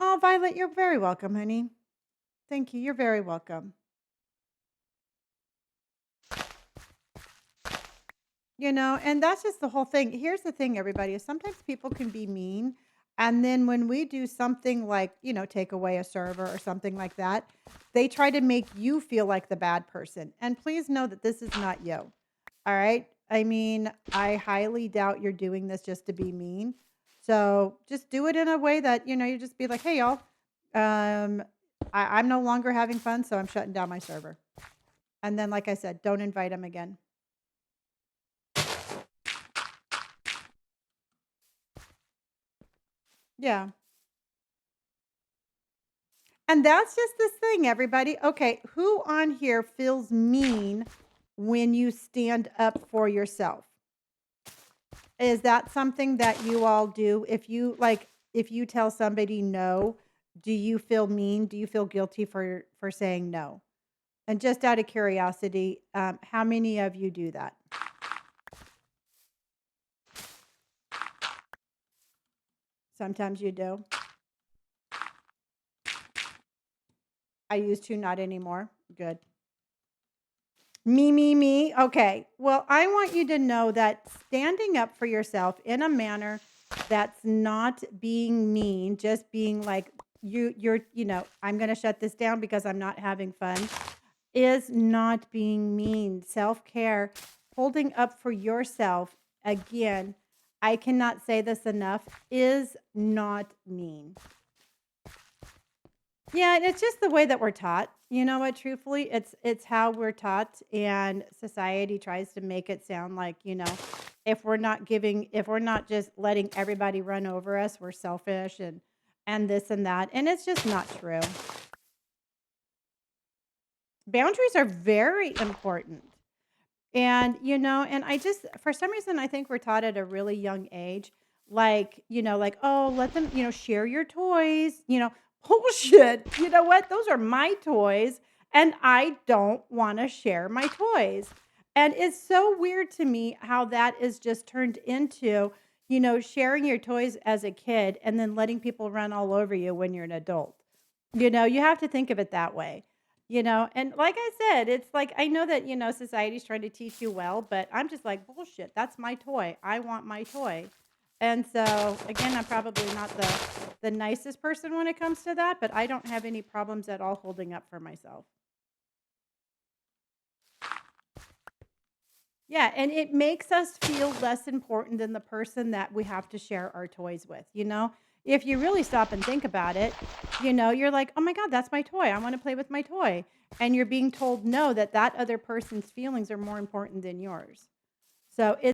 Oh, Violet, you're very welcome, honey. Thank you. You're very welcome. And that's just the whole thing. Here's the thing, everybody, is sometimes people can be mean. And then when we do something like, take away a server or something like that, they try to make you feel like the bad person. And please know that this is not you. All right. I mean, I highly doubt you're doing this just to be mean. So just do it in a way that, you just be like, hey, y'all, um, I'm no longer having fun. So I'm shutting down my server. And then, like I said, don't invite them again. Yeah. And that's just this thing, everybody. Okay, who on here feels mean when you stand up for yourself? Is that something that you all do? If you tell somebody no, do you feel mean? Do you feel guilty for saying no? And just out of curiosity, how many of you do that? Sometimes you do. I used to, not anymore. Good. Me, me, me. Okay. Well, I want you to know that standing up for yourself in a manner that's not being mean, just being like I'm going to shut this down because I'm not having fun, is not being mean. Self-care, holding up for yourself, again, I cannot say this enough, is not mean. Yeah, and it's just the way that we're taught. You know what, truthfully, it's how we're taught, and society tries to make it sound like, if we're not just letting everybody run over us, we're selfish and this and that. And it's just not true. Boundaries are very important. And I just, for some reason, I think we're taught at a really young age, like, oh, let them, share your toys, bullshit. You know what? Those are my toys, and I don't want to share my toys. And it's so weird to me how that is just turned into, sharing your toys as a kid and then letting people run all over you when you're an adult. You have to think of it that way. And like I said, it's like I know that, society's trying to teach you well, but I'm just like, bullshit, that's my toy. I want my toy. And so again, I'm probably not the nicest person when it comes to that, but I don't have any problems at all holding up for myself. Yeah, and it makes us feel less important than the person that we have to share our toys with. If you really stop and think about it, you're like, "Oh my god, that's my toy. I wanna play with my toy." And you're being told no, that other person's feelings are more important than yours. So